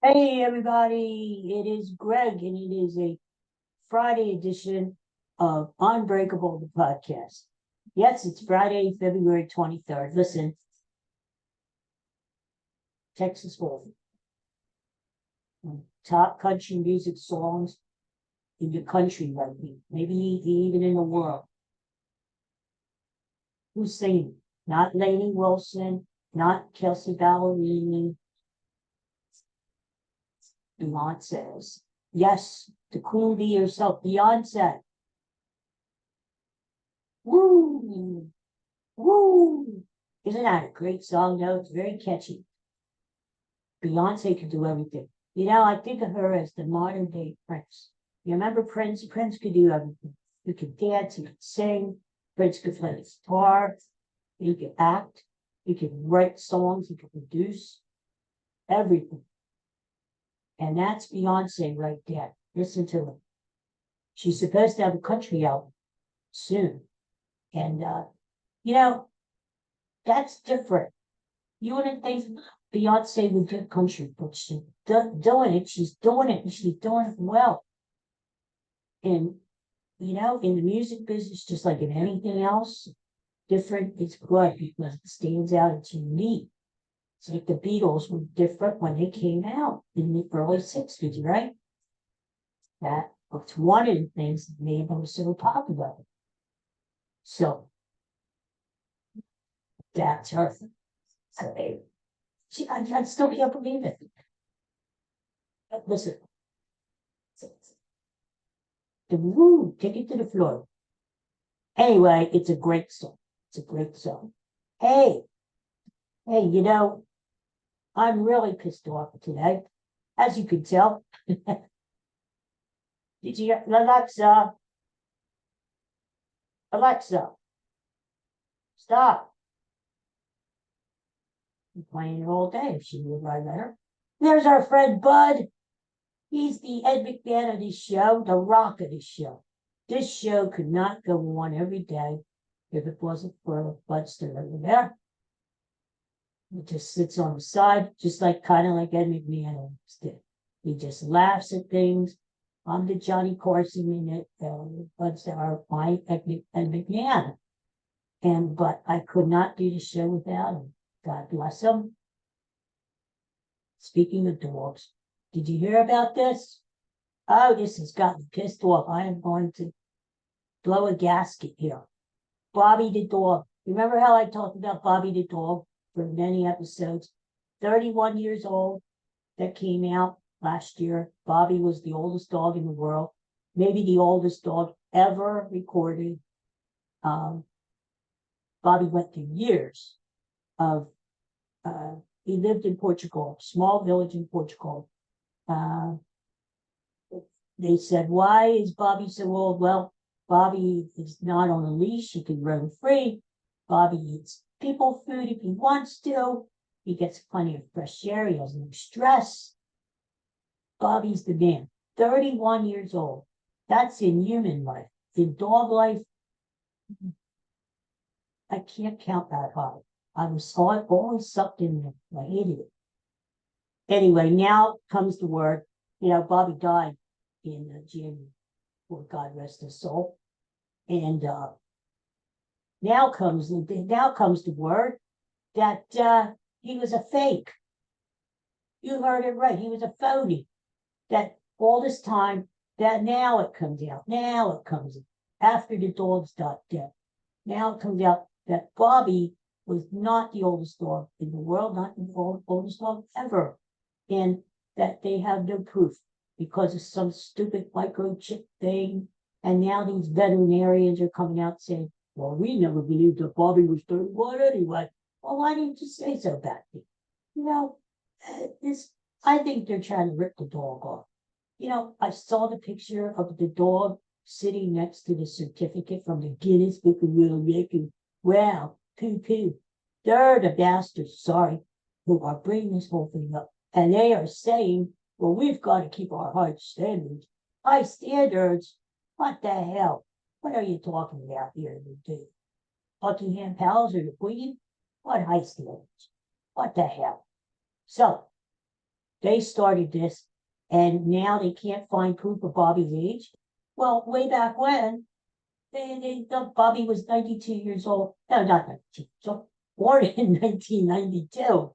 Hey everybody, it is Greg and it is a Friday edition of Unbreakable, the podcast. Yes, it's Friday, February 23rd. Listen, Texas Wolf, top country music songs in the country right now, maybe even in the world. Who's singing? Not Lainey Wilson, not Kelsey Ballerini, Beyonce. Yes, the queen bee herself, Beyonce. Woo! Woo! Isn't that a great song, though? It's very catchy. Beyonce can do everything. I think of her as the modern day Prince. You remember Prince? Prince could do everything. He could dance, he could sing, Prince could play the guitar, he could act, he could write songs, he could produce everything. And that's Beyonce right there. Listen to her. She's supposed to have a country album soon. And, you know, that's different. You wouldn't think Beyonce would do country, but she's doing it. She's doing it, and she's doing it well. And in the music business, just like in anything else, different is good because it stands out. It's unique. It's like the Beatles were different when they came out in the early '60s, right? That was one of the things that made them so popular. So that's her. So I still can't believe it. Listen, the woo, take it to the floor. Anyway, it's a great song. It's a great song. Hey, hey, I'm really pissed off today, as you can tell. Did you, Alexa, stop. I'm playing it all day. If she would write better. There's our friend Bud. He's the Ed McMahon of this show, the rock of this show. This show could not go on every day if it wasn't for Budster over there. He just sits on the side, just like kind of like Ed McMahon always did. He just laughs at things. I'm the Johnny Carson in it, Budster, my Ed McMahon. But I could not do the show without him. God bless him. Speaking of dogs, did you hear about this? Oh, this has got me pissed off. I am going to blow a gasket here. Bobbi the dog. Remember how I talked about Bobbi the dog for many episodes? 31 years old. That came out last year. Bobbi was the oldest dog in the world, maybe the oldest dog ever recorded. Bobbi went through years of, he lived in Portugal, small village in Portugal. They said, why is Bobbi so old? Well, Bobbi is not on a leash. He can roam free. Bobbi eats people food if he wants to. He gets plenty of fresh air. He has no stress. Bobbi's the man. 31 years old. That's in human life. In dog life, I can't count that high. I was always sucked in there. I hated it. Anyway, now comes the word. Bobbi died in January, for God rest his soul. And now comes the word that he was a fake. You heard it right. He was a phony. That all this time, that now it comes out. Now it comes out. After the dogs died dead. Now it comes out that Bobbi was not the oldest dog in the world, not the oldest dog ever. And that they have no proof because of some stupid microchip thing. And now these veterinarians are coming out saying, well, we never believed that Bobbi was 31 anyway. Well, why didn't you say so back then? I think they're trying to rip the dog off. I saw the picture of the dog sitting next to the certificate from the Guinness Book of World Records. Wow, poo-poo. They're the bastards, sorry, who are bringing this whole thing up. And they are saying, well, we've got to keep our high standards. High standards? What the hell? What are you talking about here, dude? Buckingham Palace or the Queen? What high standards? What the hell? So, they started this, and now they can't find proof of Bobby's age. Well, way back when, Bobby was 92 years old. No, not 92. So born in 1992.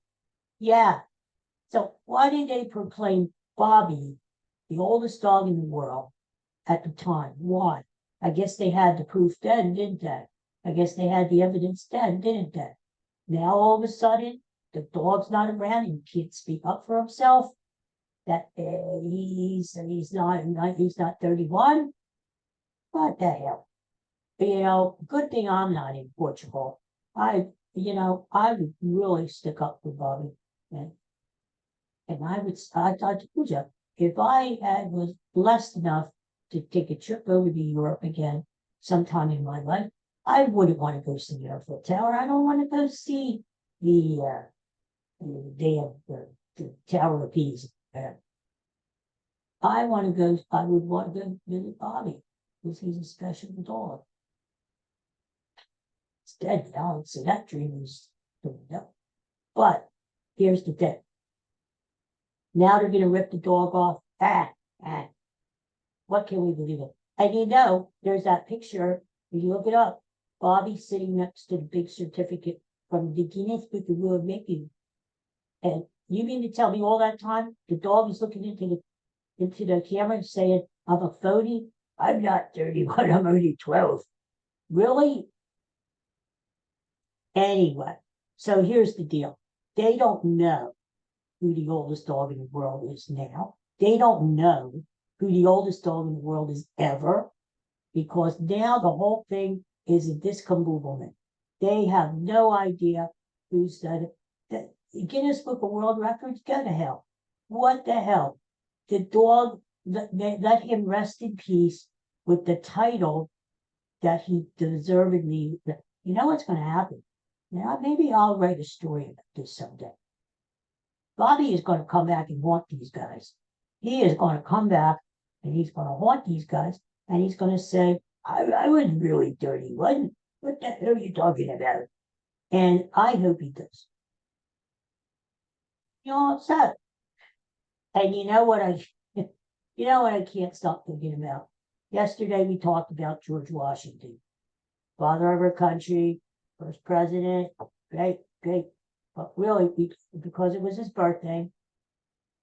Yeah. So why did they proclaim Bobby the oldest dog in the world at the time? Why? I guess they had the proof then, didn't they? I guess they had the evidence then, didn't they? Now all of a sudden, the dog's not around and he can't speak up for himself. That he's not 31. What the hell? Good thing I'm not in Portugal. I would really stick up for Bobby, and I told you, if was blessed enough to take a trip over to Europe again sometime in my life, I wouldn't want to go see the Eiffel Tower. I don't want to go see the the Tower of Pisa. I would want to go visit Bobby because he's a special dog. It's dead now, so that dream is going up. But here's the thing. Now they're going to rip the dog off. What can we believe in? And there's that picture, if you look it up, Bobby sitting next to the big certificate from the Guinness Book of World Records. And you mean to tell me all that time the dog is looking into the camera and saying, I'm a phony? I'm not 31, I'm only 12. Really? Anyway, so here's the deal. They don't know who the oldest dog in the world is now. They don't know who the oldest dog in the world is ever, because now the whole thing is a discombobulment. They have no idea who's the Guinness Book of World Records. Go to hell. What the hell? The dog, let him rest in peace with the title that he deservedly. You know what's going to happen? Now, maybe I'll write a story about this someday. Bobby is going to come back and haunt these guys. He is going to come back and he's going to haunt these guys, and he's going to say, I was really dirty. What the hell are you talking about? And I hope he does. It's sad. And you know what I can't stop thinking about? Yesterday we talked about George Washington, father of our country, first president, great. But really, because it was his birthday,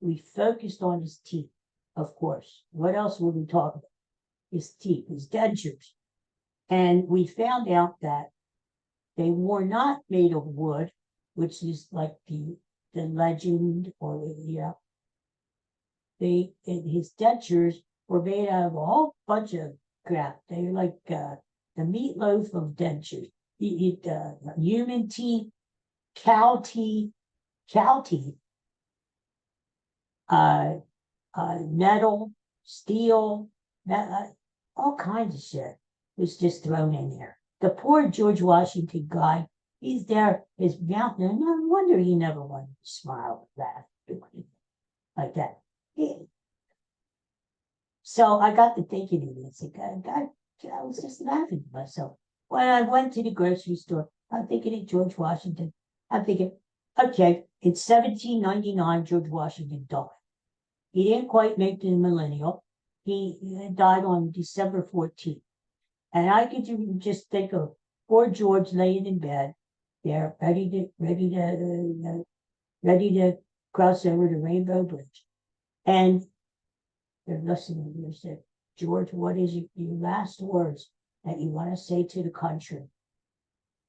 we focused on his teeth, of course. What else would we talk about? His teeth, his dentures. And we found out that they were not made of wood, which is like the legend, or his dentures were made out of a whole bunch of crap. They're like the meatloaf of dentures. Human teeth, cow teeth, metal, steel, all kinds of shit was just thrown in there. The poor George Washington guy, he's there, his mouth, no wonder he never wanted to smile or laugh like that. So I got to thinking of this. I was just laughing to myself. When I went to the grocery store, I'm thinking of George Washington. I'm thinking, okay, in 1799, George Washington died. He didn't quite make the millennial. He died on December 14th. And I could just think of poor George laying in bed there, ready to cross over the Rainbow Bridge. And they're listening to you. Said, George, what is your last words that you want to say to the country?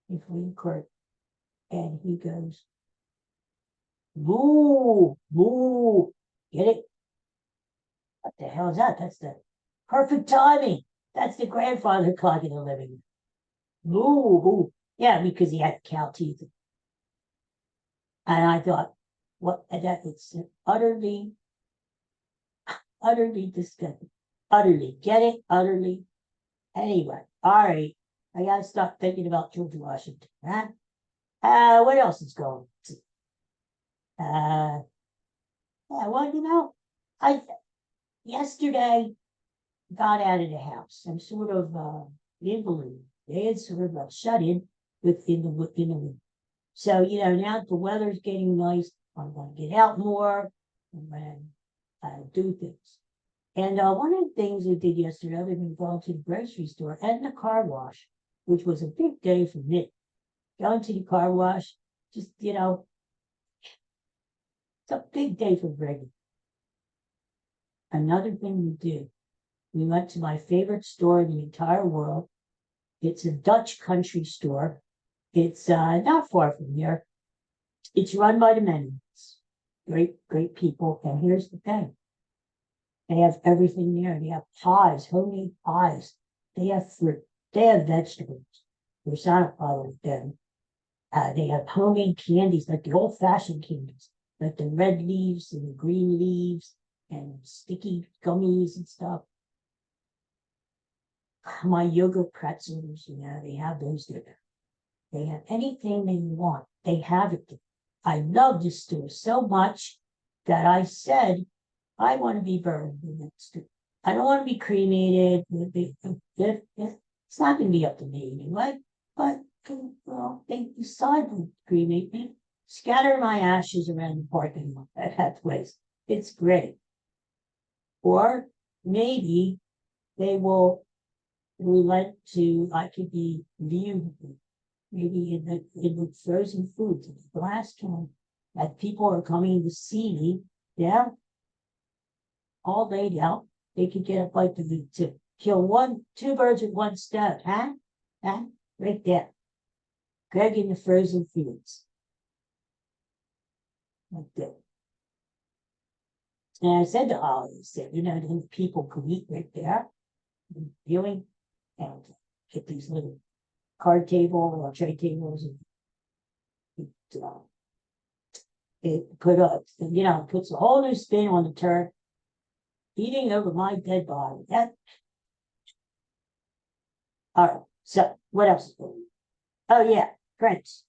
If we could. And he goes, moo, moo. Get it? What the hell is that? That's the perfect timing. That's the grandfather clock in the living room. Moo. Yeah, because he had cow teeth. And I thought, it's utterly disgusting. Utterly. Get it? Utterly. Anyway, all right. I gotta stop thinking about George Washington. Huh? What else is going on? Well, I yesterday got out of the house. I'm sort of invalid. They had sort of shut in within the week. So, now that the weather's getting nice, I'm going to get out more. and do things. And one of the things we did yesterday, other than going to the grocery store and the car wash, which was a big day for me, going to the car wash, just, it's a big day for Greg. Another thing we did, we went to my favorite store in the entire world. It's a Dutch country store. It's not far from here. It's run by the Mennonites. Great, great people. And here's the thing. They have everything there. They have pies, homemade pies. They have fruit. They have vegetables. There's not a problem with them. They have homemade candies, like the old-fashioned candies, like the red leaves and the green leaves and sticky gummies and stuff. My yogurt pretzels, they have those there. They have anything they want. They have it there. I love this store so much that I said, I want to be buried in that store. I don't want to be cremated. It's not going to be up to me anyway. But, they decide to cremate me, scatter my ashes around the parking lot at that place. It's great. Or maybe they will relent to, I could be viewed maybe in the frozen foods, in the glass can, that people are coming to see me. Yeah. All laid out. They could get a bite to kill two birds with one stone, huh? Right there. Greg in the frozen foods. Like that. And I said to Holly, I said, the people could eat right there, viewing, and get these little card table or tray tables, and it puts a whole new spin on the turf, eating over my dead body. All right. So what else is going on? Oh yeah, Prince.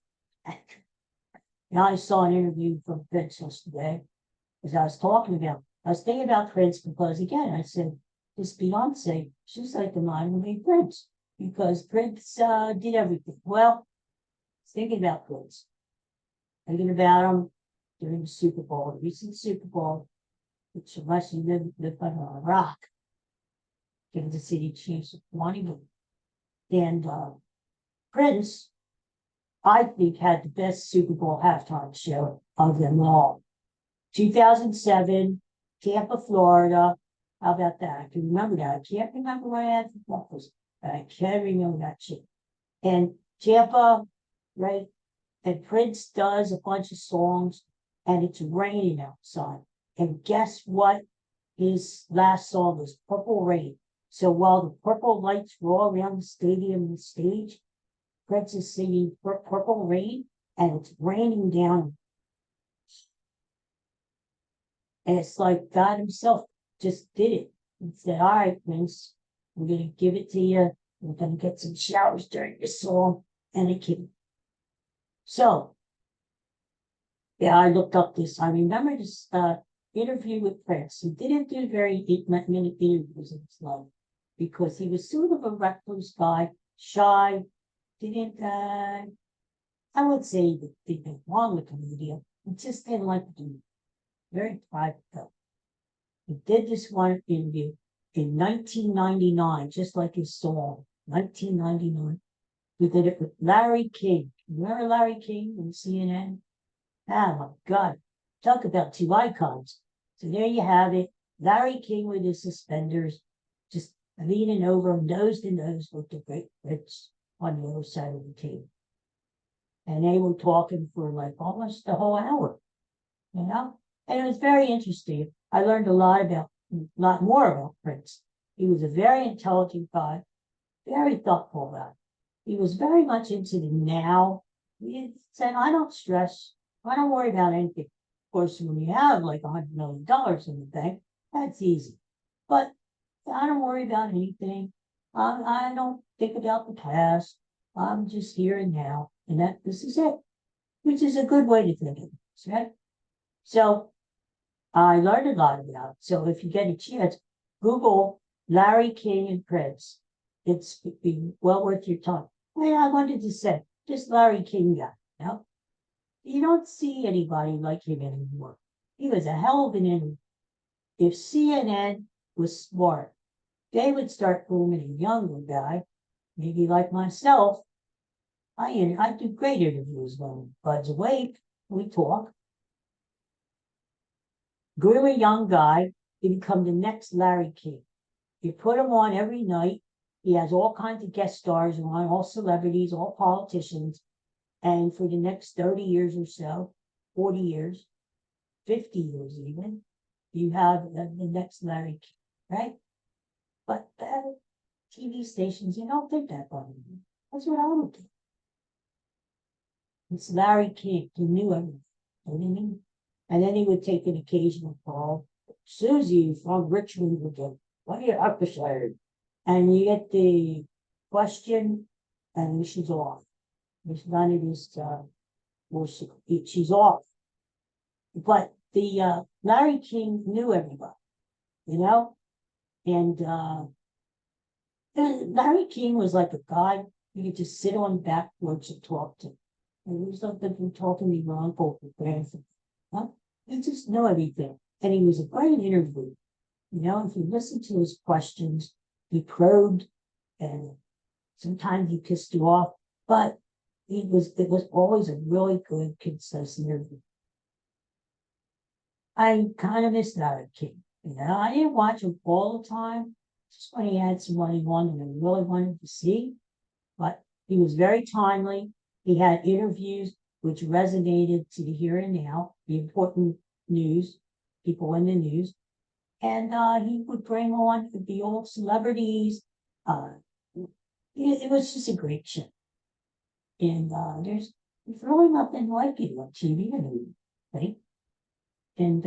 I saw an interview from Prince yesterday, as I was thinking about Prince because, again, I said, this Beyonce, she's like the modern day Prince, because Prince did everything. Well, I was thinking about Prince, thinking about him during the Super Bowl, the recent Super Bowl, which, unless you live under a rock, Kansas City Chiefs wanting and Prince, I think, had the best Super Bowl halftime show of them all. 2007, Tampa, Florida. How about that? I can remember that. I can't remember what I had for breakfast, but I can remember that shit. And Tampa, right? And Prince does a bunch of songs, and it's raining outside. And guess what? His last song was Purple Rain. So while the purple lights roll around the stadium and the stage, Prince is singing Purple Rain, and it's raining down. And it's like God himself just did it and said, all right, Prince, I'm going to give it to you. We're going to get some showers during this song. And it came. So, yeah, I looked up this. I remember this interview with Prince. He didn't do very many interviews in his life because he was sort of a recluse guy, shy, didn't, I would say that they didn't want with the media. He just didn't like to do it. Very private though. He did this one interview in 1999, just like his song, 1999. He did it with Larry King. Remember Larry King on CNN? Oh my God. Talk about two icons. So there you have it. Larry King with his suspenders, just leaning over nose to nose with the great Prince on the other side of the table. And they were talking for like almost the whole hour, And it was very interesting. I learned a lot more about Prince. He was a very intelligent guy, very thoughtful guy. He was very much into the now. He said, I don't stress. I don't worry about anything. Of course, when you have like $100 million in the bank, that's easy. But I don't worry about anything. I don't think about the past. I'm just here and now. And this is it, which is a good way to think of it, right? So I learned a lot about it. So if you get a chance, Google Larry King and Prince. It's well worth your time. I wanted to say, this Larry King guy, you don't see anybody like him anymore. He was a hell of an interview. If CNN was smart, they would start grooming a younger guy, maybe like myself. I do great interviews when Bud's awake. We talk. Groom a young guy to become the next Larry King. You put him on every night. He has all kinds of guest stars on, all celebrities, all politicians. And for the next 30 years or so, 40 years, 50 years even, you have the next Larry King, right? But TV stations, you don't think that about me. That's what I would do. It's Larry King. He knew everything. You know what I mean? And then he would take an occasional call. Susie from Richmond would go, what are you up to? And you get the question, and she's off. There's none of this, she's off. But the Larry King knew everybody, you know? And Larry King was like a guy you could just sit on the back porch and talk to. And he was something talking to your uncle or grandfather. Huh? He just knew everything. And he was a great interviewer. You know, if you listen to his questions, he probed, and sometimes he pissed you off, but it was always a really good, concise interview. I kind of missed Larry King. You know, I didn't watch him all the time, just when he had somebody on that I really wanted to see. But he was very timely. He had interviews which resonated to the here and now, the important news, people in the news. And he would bring on the old celebrities. It was just a great show. And there's really nothing like it on TV anymore, right? And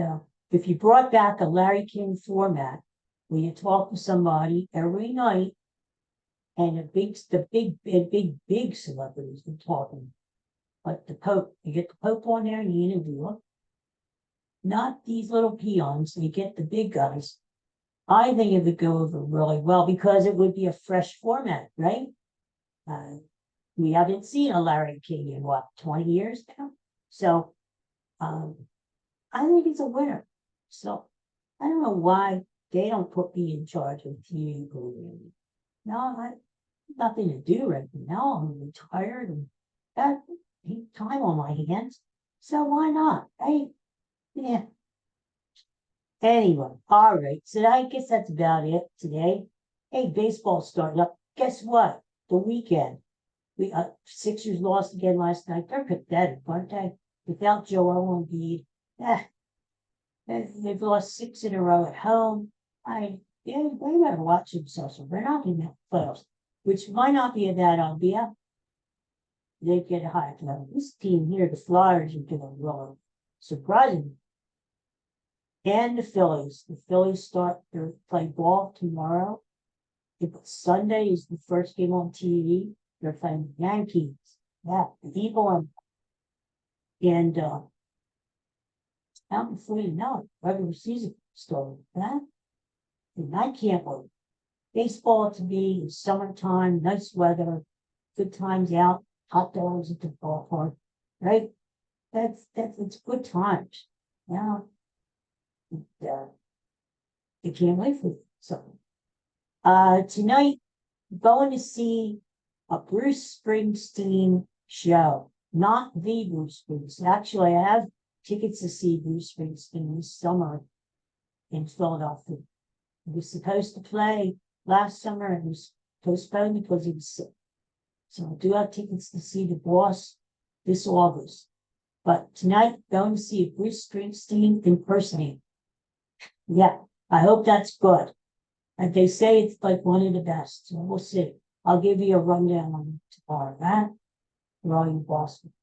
if you brought back a Larry King format, where you talk to somebody every night, and the big celebrities were talking, like the Pope, you get the Pope on there and you interview him. Not these little peons, you get the big guys. I think it would go over really well because it would be a fresh format, right? We haven't seen a Larry King in what, 20 years now? So I think it's a winner. So I don't know why they don't put me in charge of TV programming. No, I have nothing to do right now. I'm retired and got time on my hands. So why not? Right? Yeah. Anyway, all right. So I guess that's about it today. Hey, baseball's starting up. Guess what? The weekend. We Sixers lost again last night. They're pathetic, aren't they? Without Joel Embiid. They've lost 6 in a row at home. They better watch themselves. So they're not in the playoffs, which might not be a bad idea. They get high. This team here, the Flyers, are doing well, surprising. And the Phillies. The Phillies start their play ball tomorrow. Sunday is the first game on TV. They're playing the Yankees. Yeah, the evil. And out before you know it, regular season started. Huh? And I can't wait. Baseball to me is summertime, nice weather, good times out, hot dogs at the ballpark, right? It's good times. Yeah. I can't wait for it. So tonight, going to see a Bruce Springsteen show, not the Bruce Springsteen. Actually, I have tickets to see Bruce Springsteen this summer in Philadelphia. He was supposed to play last summer and was postponed because he was sick. So I do have tickets to see the boss this August. But tonight, going to see a Bruce Springsteen impersonator. Yeah, I hope that's good. And they say it's like one of the best. So we'll see. I'll give you a rundown on it tomorrow, right? For all you Boston.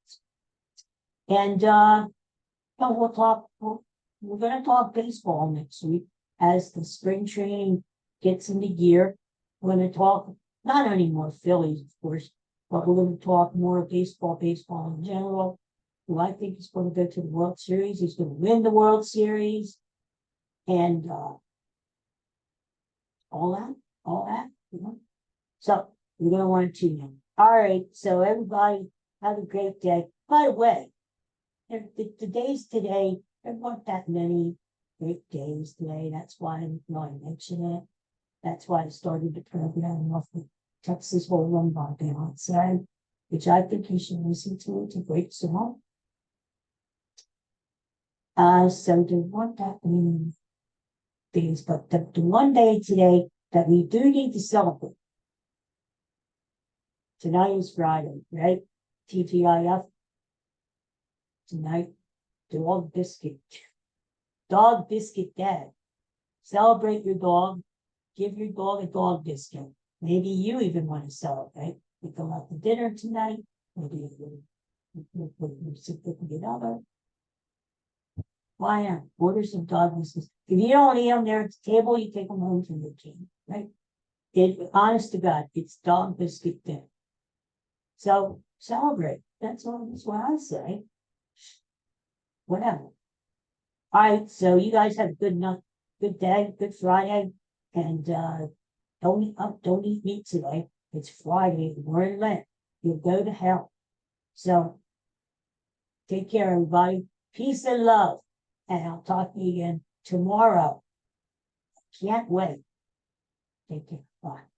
And we're going to talk baseball next week as the spring training gets into gear. We're going to talk not only more Phillies, of course, but we're going to talk more baseball in general. Who I think is going to go to the World Series. He's going to win the World Series. And all that, you know. So we're going to want to tune in. All right. So everybody have a great day. By the way, the days today, there weren't that many great days today. That's why I want to mention it. That's why I started the program off with Texas Hold'em by Beyonce, which I think you should listen to. It's a great song. So there weren't that many things, but the one day today that we do need to celebrate. Tonight is Friday, right? TGIF. Tonight, dog biscuit. Dog biscuit day. Celebrate your dog. Give your dog a dog biscuit. Maybe you even want to celebrate. We go out to dinner tonight. Maybe you sit with the other. Why not? Order some dog biscuits. If you don't eat them there at the table, you take them home to your team, right? Honest to God, it's dog biscuit day. So celebrate. That's what I say. Whatever. All right. So you guys have a good day, good Friday, and don't eat meat today. It's Friday. We're in Lent. You'll go to hell. So take care, everybody. Peace and love. And I'll talk to you again tomorrow. Can't wait. Take care. Bye.